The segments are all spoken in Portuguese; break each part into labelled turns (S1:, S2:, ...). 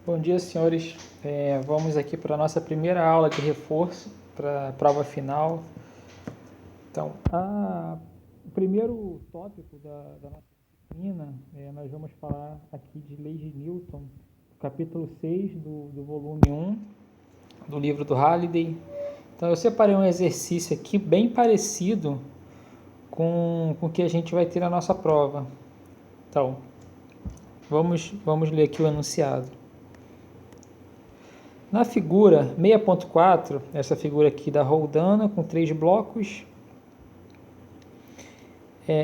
S1: Bom dia, senhores. Vamos aqui para a nossa primeira aula de reforço para a prova final. Então, o primeiro tópico da nossa disciplina, nós vamos falar aqui de leis de Newton, capítulo 6 do volume 1 do livro do Halliday. Então, eu separei um exercício aqui bem parecido com o que a gente vai ter na nossa prova. Então, vamos ler aqui o enunciado. Na figura 6.4, essa figura aqui da roldana com 3 blocos,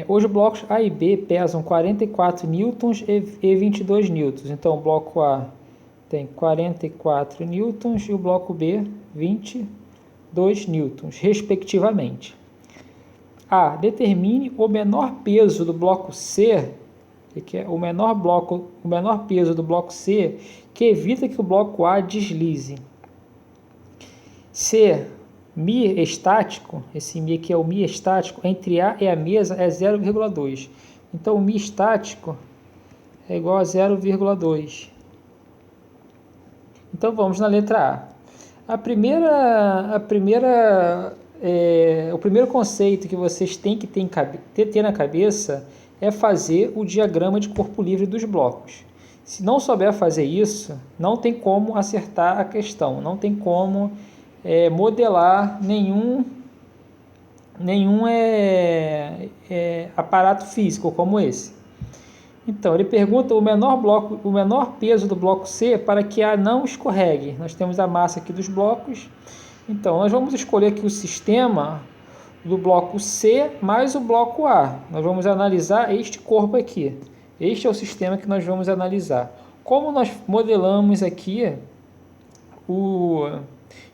S1: os blocos A e B pesam 44 newtons e 22 newtons. Então, o bloco A tem 44 newtons e o bloco B 22 newtons, respectivamente. A. Determine o menor peso do bloco C, que é o menor peso do bloco C, que evita que o bloco A deslize. C. Mi estático, esse Mi aqui é o Mi estático, entre A e a mesa é 0,2. Então, o Mi estático é igual a 0,2. Então, vamos na letra A. O primeiro conceito que vocês têm que ter na cabeça é fazer o diagrama de corpo livre dos blocos. Se não souber fazer isso, não tem como acertar a questão, não tem como modelar nenhum aparato físico como esse. Então, ele pergunta o menor peso do bloco C para que A não escorregue. Nós temos a massa aqui dos blocos. Então, nós vamos escolher aqui o sistema do bloco C mais o bloco A. Nós vamos analisar este corpo aqui. Este é o sistema que nós vamos analisar. Como nós modelamos aqui o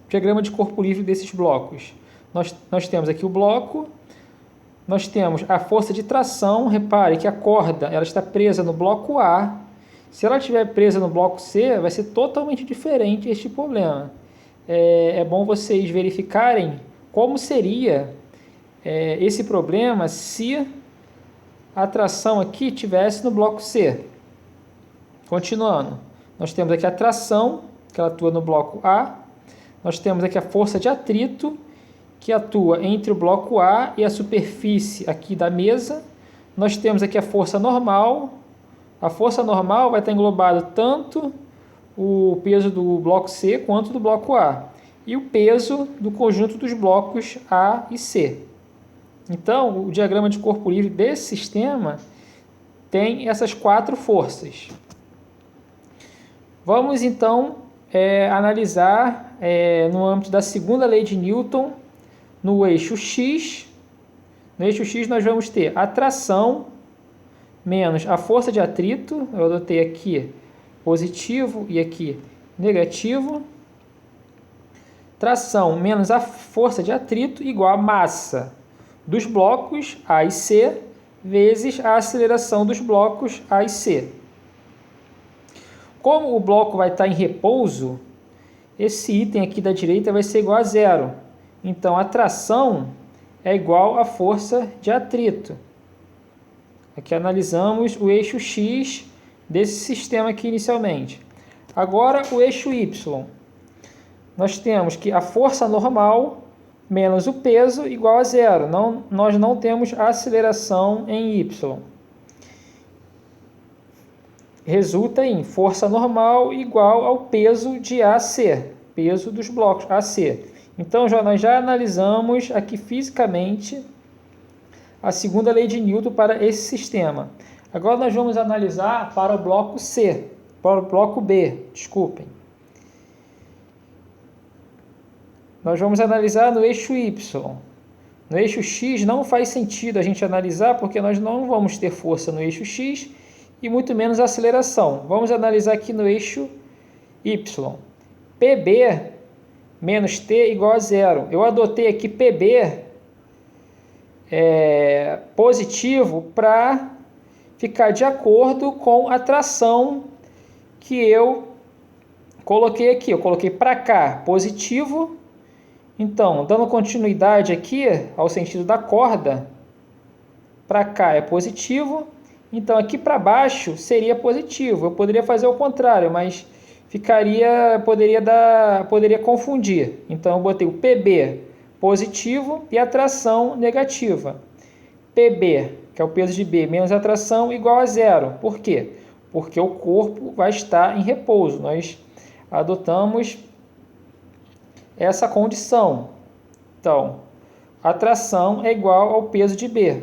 S1: diagrama de corpo livre desses blocos? Nós temos aqui o bloco, nós temos a força de tração. Repare que a corda ela está presa no bloco A. Se ela estiver presa no bloco C, vai ser totalmente diferente este problema. É bom vocês verificarem como seria esse problema se a tração aqui estivesse no bloco C. Continuando, nós temos aqui a tração, que ela atua no bloco A. Nós temos aqui a força de atrito, que atua entre o bloco A e a superfície aqui da mesa. Nós temos aqui a força normal. A força normal vai estar englobado tanto o peso do bloco C quanto do bloco A. E o peso do conjunto dos blocos A e C. Então, o diagrama de corpo livre desse sistema tem essas 4 forças. Vamos, então, analisar no âmbito da segunda lei de Newton, no eixo X. No eixo X nós vamos ter a tração menos a força de atrito. Eu adotei aqui positivo e aqui negativo. Tração menos a força de atrito igual a massa dos blocos A e C vezes a aceleração dos blocos A e C. Como o bloco vai estar em repouso, esse item aqui da direita vai ser igual a 0. Então, a tração é igual à força de atrito. Aqui analisamos o eixo X desse sistema aqui inicialmente. Agora, o eixo Y. Nós temos que a força normal menos o peso igual a 0. Nós não temos aceleração em Y. Resulta em força normal igual ao peso de AC, peso dos blocos AC. Então, nós já analisamos aqui fisicamente a segunda lei de Newton para esse sistema. Agora nós vamos analisar para o bloco C, para o bloco B, desculpem. Nós vamos analisar no eixo Y. No eixo X não faz sentido a gente analisar porque nós não vamos ter força no eixo X e muito menos aceleração. Vamos analisar aqui no eixo Y. PB menos T igual a 0. Eu adotei aqui PB positivo para ficar de acordo com a tração que eu coloquei aqui. Eu coloquei para cá positivo. Então, dando continuidade aqui ao sentido da corda, para cá é positivo. Então, aqui para baixo seria positivo. Eu poderia fazer o contrário, mas poderia confundir. Então eu botei o PB positivo e a tração negativa. PB, que é o peso de B, menos a tração, igual a zero. Por quê? Porque o corpo vai estar em repouso. Nós adotamos essa condição. Então, a tração é igual ao peso de B.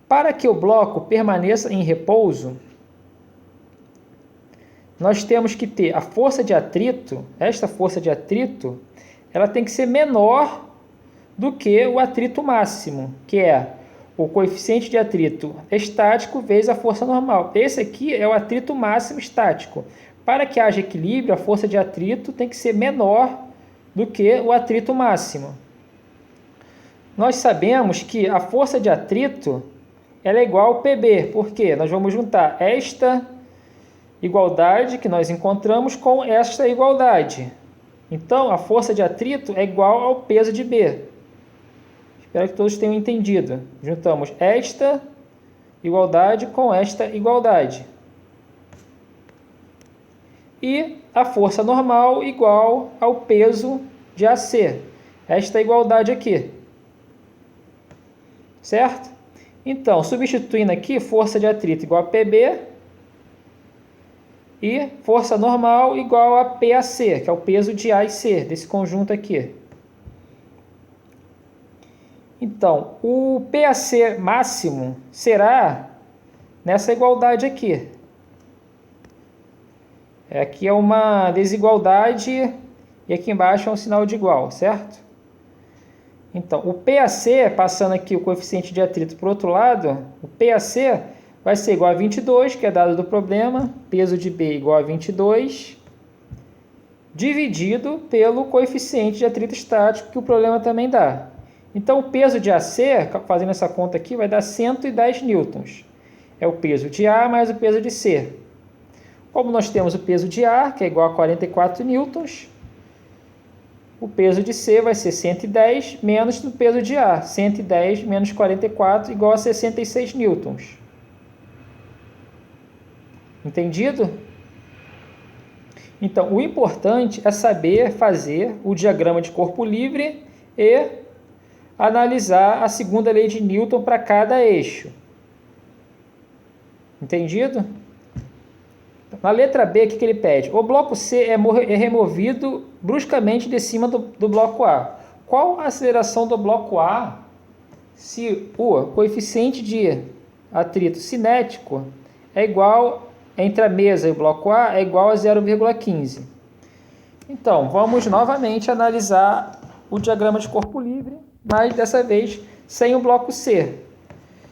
S1: Para que o bloco permaneça em repouso, nós temos que ter a força de atrito. Esta força de atrito, ela tem que ser menor do que o atrito máximo, que é o coeficiente de atrito estático vezes a força normal. Esse aqui é o atrito máximo estático. Para que haja equilíbrio, a força de atrito tem que ser menor do que o atrito máximo. Nós sabemos que a força de atrito ela é igual ao PB, porque nós vamos juntar esta igualdade que nós encontramos com esta igualdade. Então, a força de atrito é igual ao peso de B. Espero que todos tenham entendido. Juntamos esta igualdade com esta igualdade. E a força normal igual ao peso de AC. Esta igualdade aqui. Certo? Então, substituindo aqui, força de atrito igual a PB e força normal igual a PAC, que é o peso de A e C, desse conjunto aqui. Então, o PAC máximo será nessa igualdade aqui. Aqui é uma desigualdade e aqui embaixo é um sinal de igual, certo? Então, o PAC, passando aqui o coeficiente de atrito para o outro lado, o PAC vai ser igual a 22, que é dado do problema, peso de B igual a 22, dividido pelo coeficiente de atrito estático, que o problema também dá. Então, o peso de AC, fazendo essa conta aqui, vai dar 110 newtons. É o peso de A mais o peso de C. Como nós temos o peso de A, que é igual a 44 newtons, o peso de C vai ser 110 menos o peso de A. 110 menos 44 igual a 66 newtons. Entendido? Então, o importante é saber fazer o diagrama de corpo livre e analisar a segunda lei de Newton para cada eixo. Entendido? Na letra B, o que ele pede? O bloco C é removido bruscamente de cima do bloco A. Qual a aceleração do bloco A se o coeficiente de atrito cinético é igual, entre a mesa e o bloco A, é igual a 0,15? Então, vamos novamente analisar o diagrama de corpo livre, mas dessa vez sem o bloco C.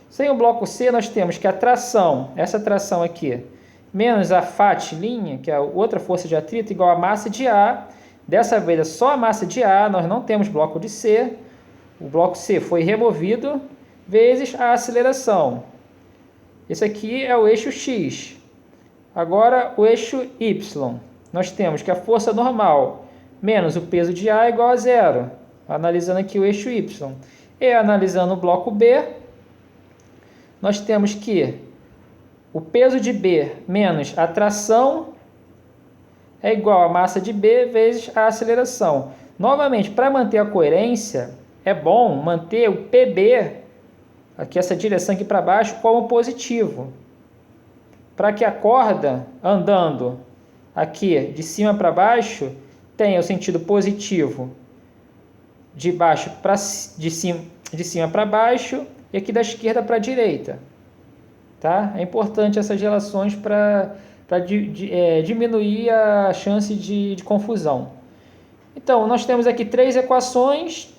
S1: Sem o bloco C, nós temos que a tração, essa tração aqui, menos a FAT', que é a outra força de atrito, igual a massa de A. Dessa vez é só a massa de A, nós não temos bloco de C. O bloco C foi removido, vezes a aceleração. Esse aqui é o eixo X. Agora, o eixo Y. Nós temos que a força normal menos o peso de A é igual a zero. Analisando aqui o eixo Y. E analisando o bloco B, nós temos que o peso de B menos a tração é igual a massa de B vezes a aceleração. Novamente, para manter a coerência, é bom manter o PB, aqui essa direção aqui para baixo, como positivo. Para que a corda andando aqui de cima para baixo tenha o sentido positivo de cima para baixo e aqui da esquerda para a direita. Tá? É importante essas relações para diminuir a chance de confusão. Então, nós temos aqui três equações,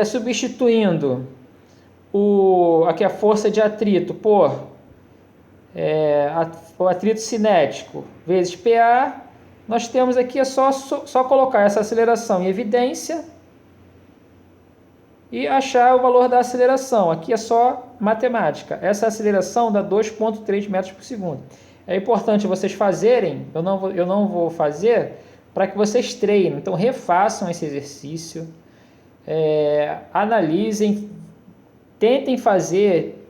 S1: substituindo aqui a força de atrito por o atrito cinético vezes PA. Nós temos aqui, é só colocar essa aceleração em evidência e achar o valor da aceleração. Aqui é só matemática. Essa aceleração dá 2,3 metros por segundo. É importante vocês fazerem, eu não vou fazer, para que vocês treinem. Então, refaçam esse exercício, analisem, tentem fazer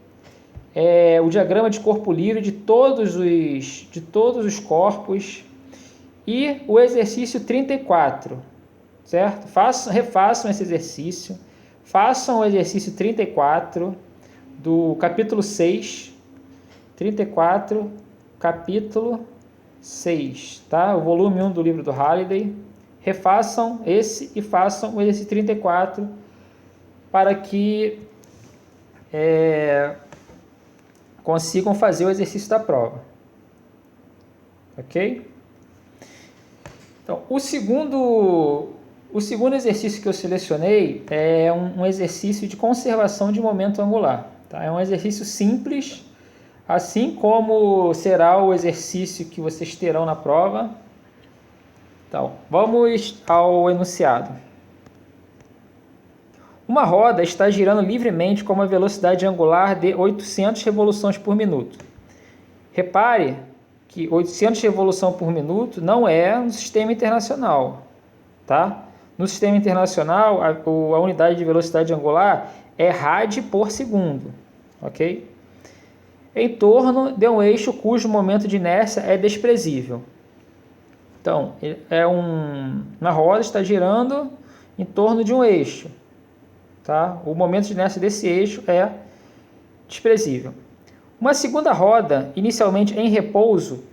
S1: o diagrama de corpo livre de todos os corpos e o exercício 34, certo? Refaçam esse exercício, façam o exercício 34 do capítulo 6, 34, capítulo 6, tá? O volume 1 do livro do Halliday. Refaçam esse e façam o exercício 34 para que consigam fazer o exercício da prova. Ok? Então, o segundo exercício que eu selecionei é um exercício de conservação de momento angular. Tá? É um exercício simples, assim como será o exercício que vocês terão na prova. Então, vamos ao enunciado. Uma roda está girando livremente com uma velocidade angular de 800 revoluções por minuto. Repare que 800 revoluções por minuto não é um sistema internacional, tá? No sistema internacional, a unidade de velocidade angular é rad por segundo, ok? Em torno de um eixo cujo momento de inércia é desprezível. Então, uma roda está girando em torno de um eixo. Tá? O momento de inércia desse eixo é desprezível. Uma segunda roda, inicialmente em repouso,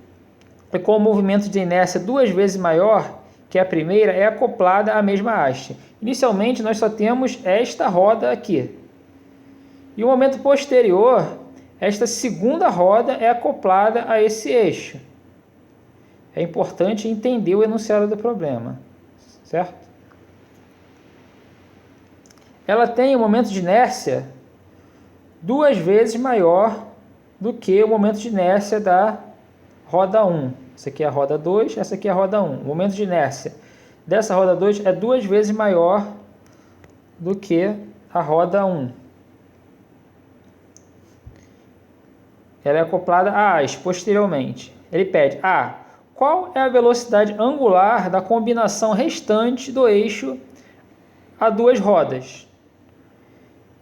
S1: e com um movimento de inércia 2 vezes maior que a primeira, é acoplada à mesma haste. Inicialmente, nós só temos esta roda aqui. E o momento posterior, esta segunda roda é acoplada a esse eixo. É importante entender o enunciado do problema, certo? Ela tem um momento de inércia 2 vezes maior do que o momento de inércia da roda 1. Essa aqui é a roda 2, essa aqui é a roda 1. O momento de inércia dessa roda 2 é 2 vezes maior do que a roda 1. Ela é acoplada à haste posteriormente. Ele pede: qual é a velocidade angular da combinação restante do eixo a 2 rodas?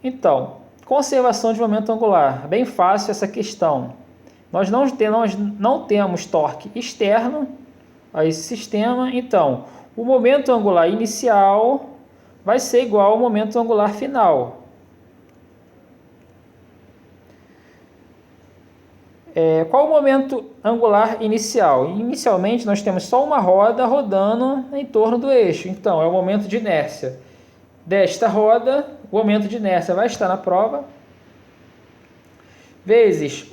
S1: Então, conservação de momento angular. Bem fácil essa questão. Nós não temos torque externo a esse sistema, então o momento angular inicial vai ser igual ao momento angular final. Qual o momento angular inicial? Inicialmente nós temos só uma roda rodando em torno do eixo, então é o momento de inércia desta roda. O momento de inércia vai estar na prova, vezes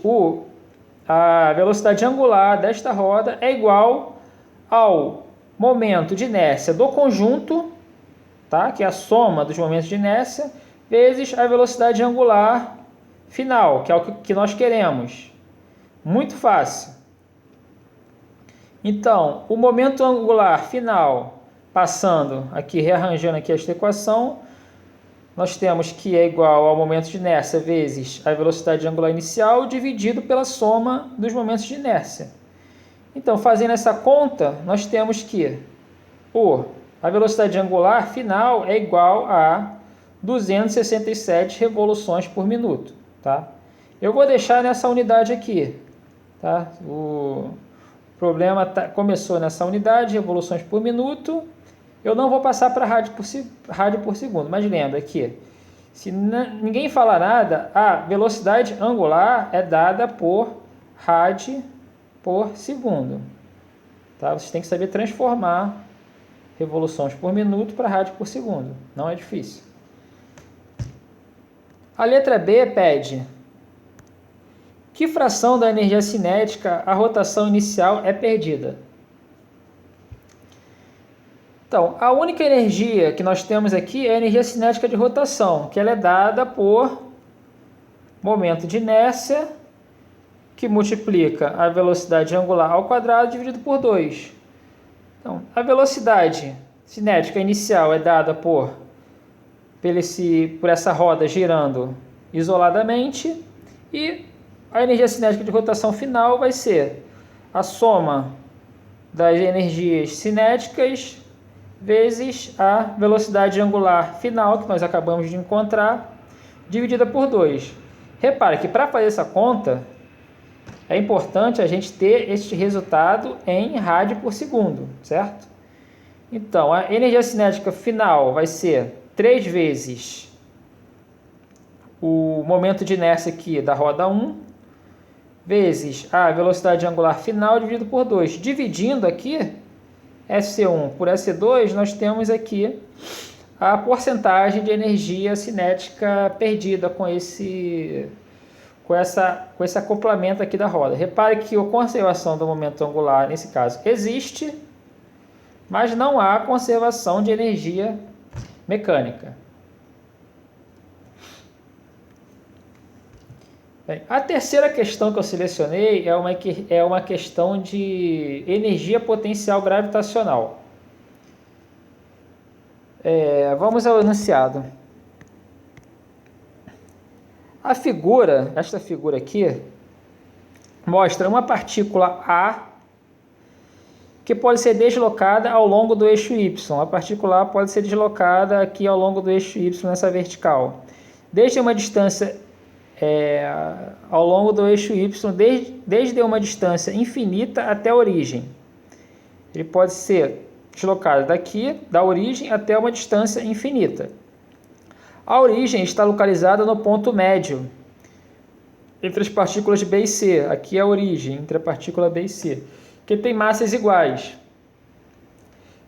S1: a velocidade angular desta roda é igual ao momento de inércia do conjunto, tá? Que é a soma dos momentos de inércia, vezes a velocidade angular final, que é o que nós queremos. Muito fácil. Então, o momento angular final, passando aqui, rearranjando aqui esta equação, nós temos que é igual ao momento de inércia vezes a velocidade angular inicial dividido pela soma dos momentos de inércia. Então, fazendo essa conta, nós temos que a velocidade angular final é igual a 267 revoluções por minuto. Tá? Eu vou deixar nessa unidade aqui. Tá? O problema começou nessa unidade, revoluções por minuto. Eu não vou passar para rádio por segundo, mas lembra que se ninguém falar nada, a velocidade angular é dada por rádio por segundo. Tá? Vocês têm que saber transformar revoluções por minuto para rádio por segundo. Não é difícil. A letra B pede: que fração da energia cinética a rotação inicial é perdida? Então, a única energia que nós temos aqui é a energia cinética de rotação, que ela é dada por momento de inércia, que multiplica a velocidade angular ao quadrado dividido por 2. Então, a velocidade cinética inicial é dada por essa roda girando isoladamente, e a energia cinética de rotação final vai ser a soma das energias cinéticas vezes a velocidade angular final, que nós acabamos de encontrar, dividida por 2. Repare que para fazer essa conta, é importante a gente ter este resultado em rádio por segundo, certo? Então, a energia cinética final vai ser 3 vezes o momento de inércia aqui da roda 1, vezes a velocidade angular final dividido por 2. Dividindo aqui, SC1 por SC2, nós temos aqui a porcentagem de energia cinética perdida com esse acoplamento aqui da roda. Repare que a conservação do momento angular, nesse caso, existe, mas não há conservação de energia mecânica. Bem, a terceira questão que eu selecionei é uma questão de energia potencial gravitacional. Vamos ao enunciado. Esta figura aqui, mostra uma partícula A que pode ser deslocada ao longo do eixo Y. A partícula A pode ser deslocada aqui ao longo do eixo Y nessa vertical. Desde uma distância ao longo do eixo Y, desde uma distância infinita até a origem. Ele pode ser deslocado daqui, da origem, até uma distância infinita. A origem está localizada no ponto médio entre as partículas B e C. Aqui é a origem entre a partícula B e C, que tem massas iguais.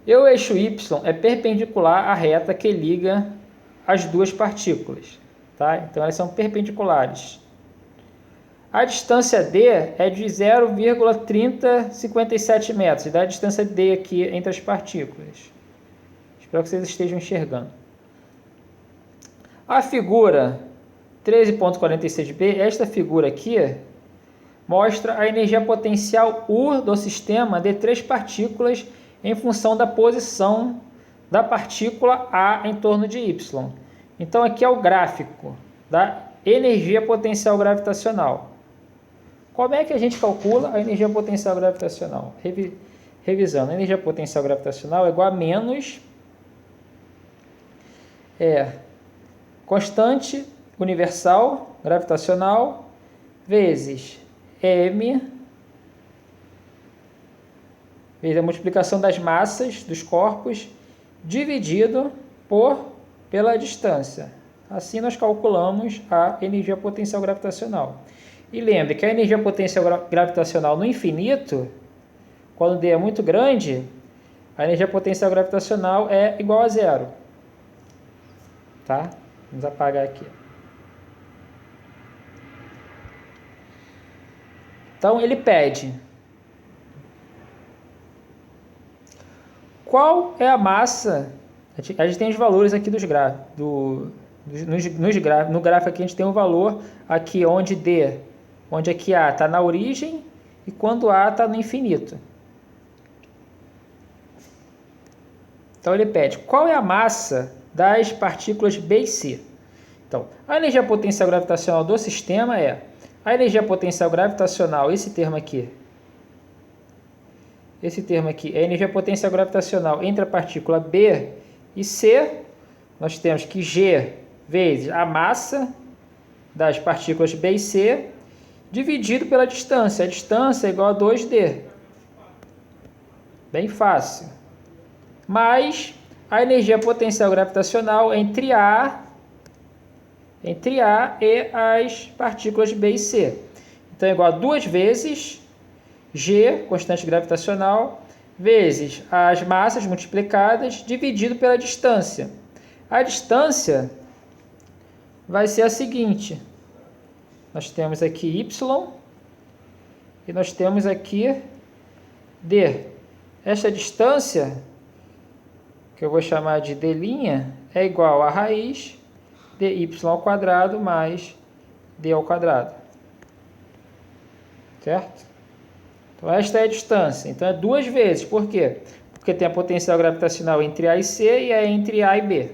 S1: E o eixo Y é perpendicular à reta que liga as duas partículas. Tá? Então, elas são perpendiculares. A distância D é de 0,3057 metros. Dá a distância D aqui entre as partículas. Espero que vocês estejam enxergando. A figura 13.46b, esta figura aqui, mostra a energia potencial U do sistema de 3 partículas em função da posição da partícula A em torno de Y. Então, aqui é o gráfico da energia potencial gravitacional. Como é que a gente calcula a energia potencial gravitacional? Revisando, a energia potencial gravitacional é igual a menos constante universal gravitacional vezes m vezes a multiplicação das massas dos corpos dividido pela distância. Assim nós calculamos a energia potencial gravitacional. E lembre que a energia potencial gravitacional no infinito, quando D é muito grande, a energia potencial gravitacional é igual a zero. Tá? Vamos apagar aqui. Então ele pede: qual é a massa? A gente tem os valores aqui dos gráficos. No gráfico aqui a gente tem um valor aqui onde aqui A está na origem e quando A está no infinito. Então ele pede: qual é a massa das partículas B e C? Então, a energia potencial gravitacional do sistema é a energia potencial gravitacional, esse termo aqui é a energia potencial gravitacional entre a partícula B e C. Nós temos que G vezes a massa das partículas B e C dividido pela distância. A distância é igual a 2D. Bem fácil. Mais a energia potencial gravitacional entre A e as partículas B e C. Então, é igual a 2 vezes G, constante gravitacional, vezes as massas multiplicadas, dividido pela distância. A distância vai ser a seguinte. Nós temos aqui Y e nós temos aqui D. Esta distância, que eu vou chamar de D', é igual a raiz dy ao quadrado mais d ao quadrado. Certo? Então, esta é a distância. Então, é 2 vezes. Por quê? Porque tem a potencial gravitacional entre A e C e é entre A e B.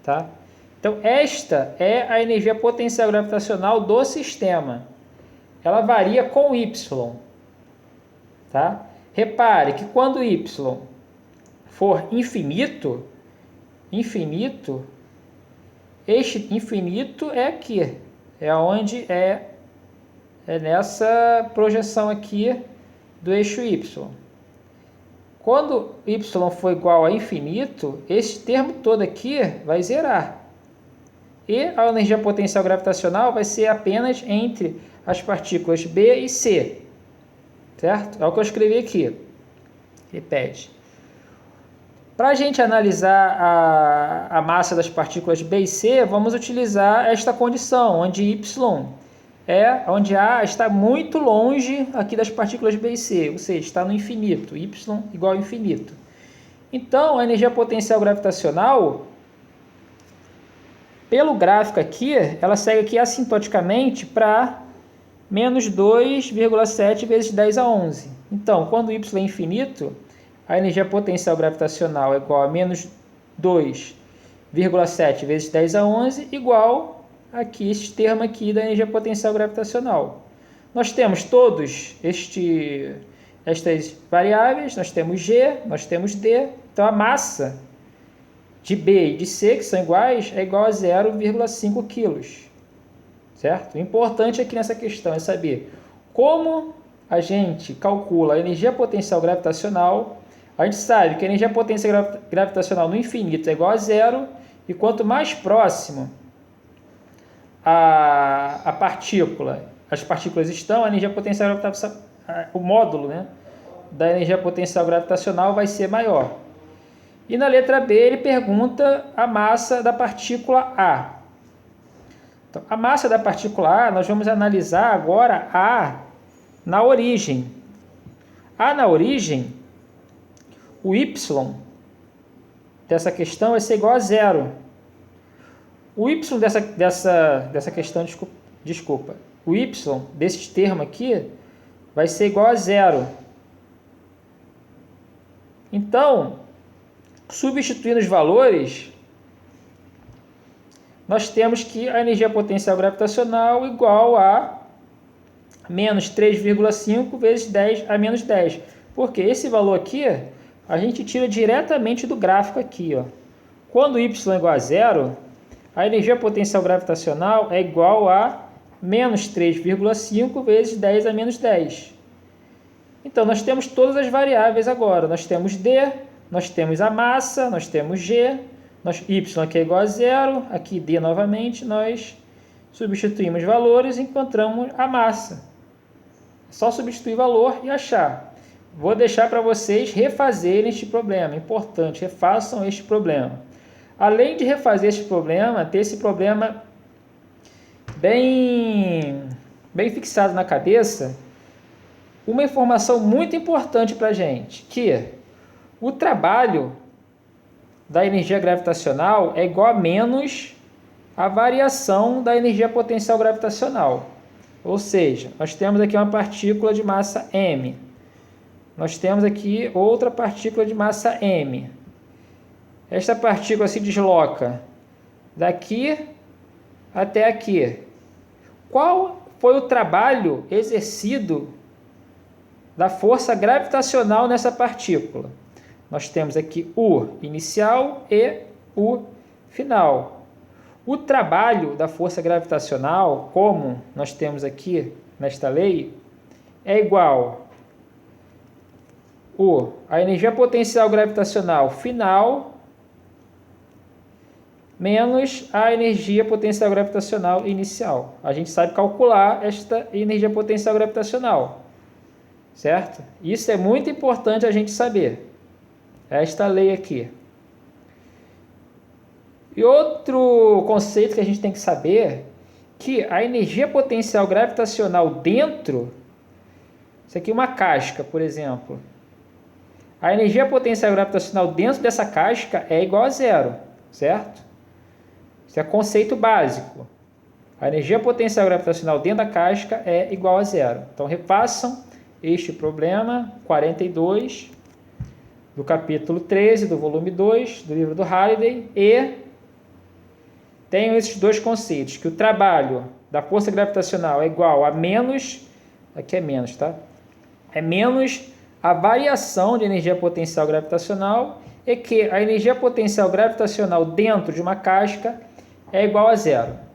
S1: Tá? Então, esta é a energia potencial gravitacional do sistema. Ela varia com Y. Tá? Repare que quando Y for infinito, este infinito é aqui. é onde é nessa projeção aqui do eixo y. Quando y for igual a infinito, esse termo todo aqui vai zerar. E a energia potencial gravitacional vai ser apenas entre as partículas B e C. Certo? É o que eu escrevi aqui. Repete. Para a gente analisar a massa das partículas B e C, vamos utilizar esta condição, onde onde A está muito longe aqui das partículas B e C, ou seja, está no infinito, Y igual a infinito. Então, a energia potencial gravitacional, pelo gráfico aqui, ela segue aqui assintoticamente para menos 2,7 vezes 10 a 11. Então, quando y é infinito, a energia potencial gravitacional é igual a menos 2,7 vezes 10 a 11, igual aqui, esse termo aqui da energia potencial gravitacional. Nós temos todos estas variáveis, nós temos G, nós temos D, então a massa de B e de C, que são iguais, é igual a 0,5 kg. Certo? O importante aqui nessa questão é saber como a gente calcula a energia potencial gravitacional. A gente sabe que a energia potencial gravitacional no infinito é igual a zero, e quanto mais próximo a partícula, as partículas estão, a energia potencial gravitacional, o módulo, né, da energia potencial gravitacional vai ser maior. E na letra B ele pergunta a massa da partícula A. Então, a massa da partícula A, nós vamos analisar agora A na origem. A na origem, o Y dessa questão vai ser igual a zero. O Y dessa questão, desculpa, o Y desse termo aqui vai ser igual a zero. Então, substituindo os valores, nós temos que a energia potencial gravitacional igual a menos 3,5 vezes 10 a menos 10. Porque esse valor aqui a gente tira diretamente do gráfico aqui. Ó. Quando y é igual a zero, a energia potencial gravitacional é igual a menos 3,5 vezes 10 a menos 10. Então, nós temos todas as variáveis agora. Nós temos D, nós temos a massa, nós temos G, y aqui é igual a zero, aqui D novamente, nós substituímos valores e encontramos a massa. É só substituir valor e achar. Vou deixar para vocês refazerem este problema. Importante, refaçam este problema. Além de refazer este problema, ter esse problema bem fixado na cabeça, uma informação muito importante para a gente, que o trabalho da energia gravitacional é igual a menos a variação da energia potencial gravitacional. Ou seja, nós temos aqui uma partícula de massa m. Nós temos aqui outra partícula de massa m. Esta partícula se desloca daqui até aqui. Qual foi o trabalho exercido da força gravitacional nessa partícula? Nós temos aqui U inicial e U final. O trabalho da força gravitacional, como nós temos aqui nesta lei, é igual a energia potencial gravitacional final menos a energia potencial gravitacional inicial. A gente sabe calcular esta energia potencial gravitacional, certo? Isso é muito importante a gente saber. Esta lei aqui. E outro conceito que a gente tem que saber, que a energia potencial gravitacional dentro, isso aqui é uma casca, por exemplo. A energia potencial gravitacional dentro dessa casca é igual a zero, certo? Isso é conceito básico. A energia potencial gravitacional dentro da casca é igual a zero. Então, refaçam este problema 42 do capítulo 13 do volume 2 do livro do Halliday e tenham esses dois conceitos, que o trabalho da força gravitacional é igual a menos, aqui é menos, tá? É menos a variação de energia potencial gravitacional e que a energia potencial gravitacional dentro de uma casca é igual a zero.